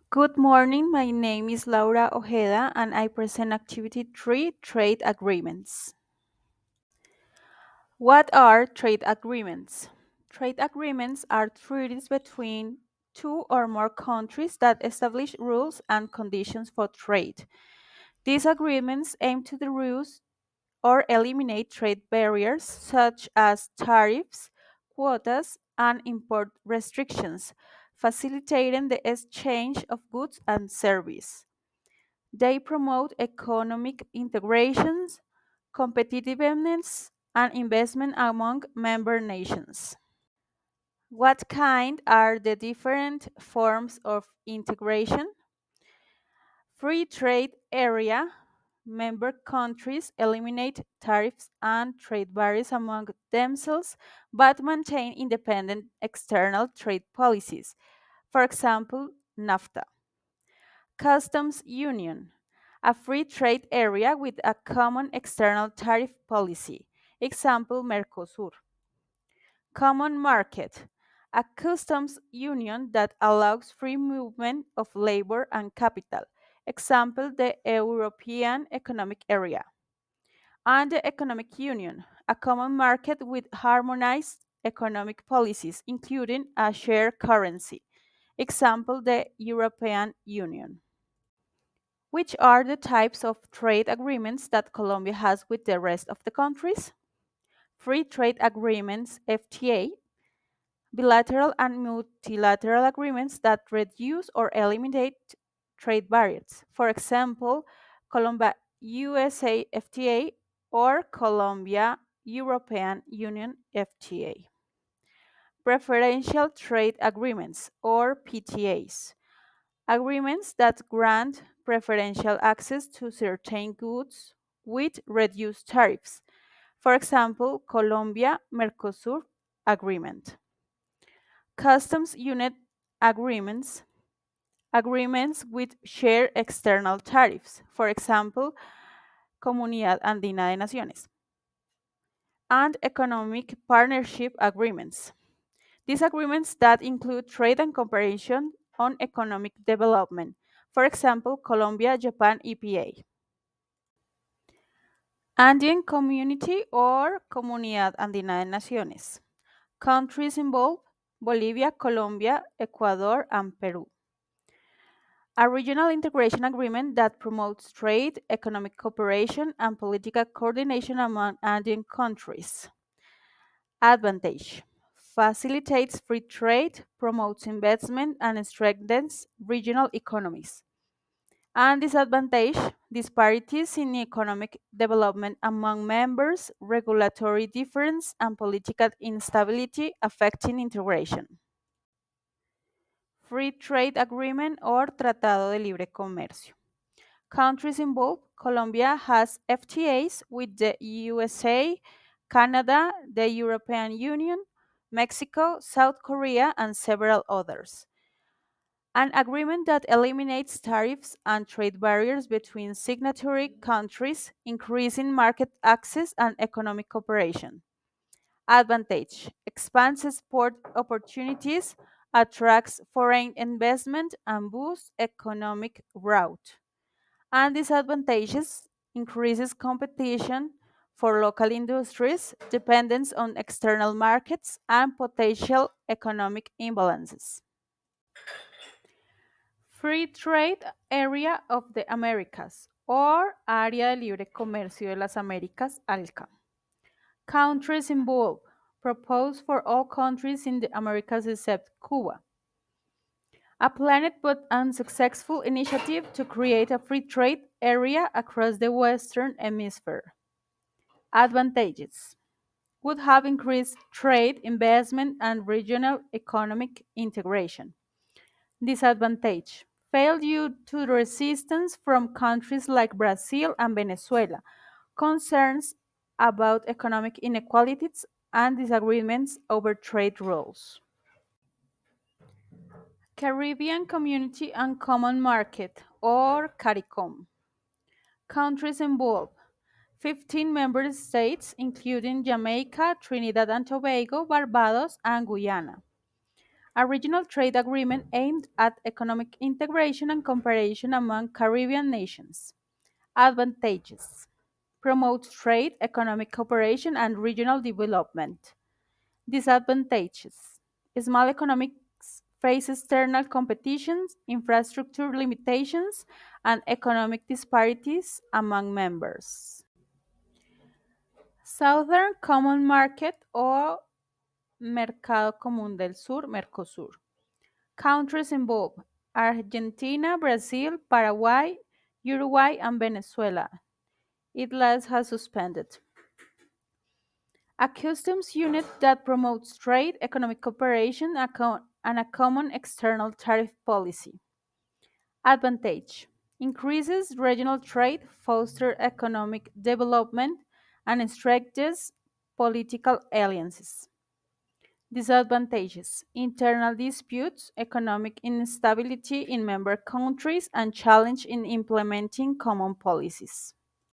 Good morning, my name is Laura Ojeda and I present Activity 3 Trade Agreements. What are trade agreements? Trade agreements are treaties between two or more countries that establish rules and conditions for trade. These agreements aim to reduce or eliminate trade barriers such as tariffs, quotas, and import restrictions, facilitating the exchange of goods and services. They promote economic integrations, competitiveness, and investment among member nations. What kind are the different forms of integration? Free trade area. Member countries eliminate tariffs and trade barriers among themselves but maintain independent external trade policies. For example, NAFTA. Customs Union, a free trade area with a common external tariff policy. Example, Mercosur. Common Market, a customs union that allows free movement of labor and capital. Example, the European Economic Area. And the Economic Union, a common market with harmonized economic policies, including a shared currency. Example, the European Union. Which are the types of trade agreements that Colombia has with the rest of the countries? Free trade agreements, FTA, bilateral and multilateral agreements that reduce or eliminate trade barriers. For example, Colombia USA FTA or Colombia European Union FTA. Preferential trade agreements or PTAs. Agreements that grant preferential access to certain goods with reduced tariffs. For example, Colombia Mercosur Agreement. Customs Unit Agreements. Agreements with shared external tariffs. For example, Comunidad Andina de Naciones. And Economic Partnership Agreements. These agreements that include trade and cooperation on economic development. For example, Colombia-Japan EPA. Andean Community or Comunidad Andina de Naciones. Countries involved: Bolivia, Colombia, Ecuador, and Peru. A regional integration agreement that promotes trade, economic cooperation, and political coordination among Andean countries. Advantage: facilitates free trade, promotes investment, and strengthens regional economies. And disadvantage: disparities in economic development among members, regulatory difference, and political instability affecting integration. Free trade agreement or Tratado de Libre Comercio. Countries involved: Colombia has FTAs with the USA, Canada, the European Union, Mexico, South Korea, and several others. An agreement that eliminates tariffs and trade barriers between signatory countries, increasing market access and economic cooperation. Advantage: expands export opportunities, attracts foreign investment, and boosts economic growth. And disadvantages: increases competition for local industries, dependence on external markets, and potential economic imbalances. Free Trade Area of the Americas or Área de Libre Comercio de las Américas, ALCA. Countries involved: proposed for all countries in the Americas except Cuba. A planned but unsuccessful initiative to create a free trade area across the Western Hemisphere. Advantages: would have increased trade, investment, and regional economic integration. Disadvantage: failed due to the resistance from countries like Brazil and Venezuela, concerns about economic inequalities, and disagreements over trade rules. Caribbean Community and Common Market, or CARICOM. Countries involved: 15 member states, including Jamaica, Trinidad and Tobago, Barbados, and Guyana. A regional trade agreement aimed at economic integration and cooperation among Caribbean nations. Advantages: promotes trade, economic cooperation, and regional development. Disadvantages: small economies face external competitions, infrastructure limitations, and economic disparities among members. Southern Common Market o Mercado Común del Sur, Mercosur. Countries involved: Argentina, Brazil, Paraguay, Uruguay, and Venezuela. It last has suspended. A customs unit that promotes trade, economic cooperation, and a common external tariff policy. Advantage: increases regional trade, fosters economic development, and strengthens political alliances. Disadvantages: internal disputes, economic instability in member countries, and challenge in implementing common policies.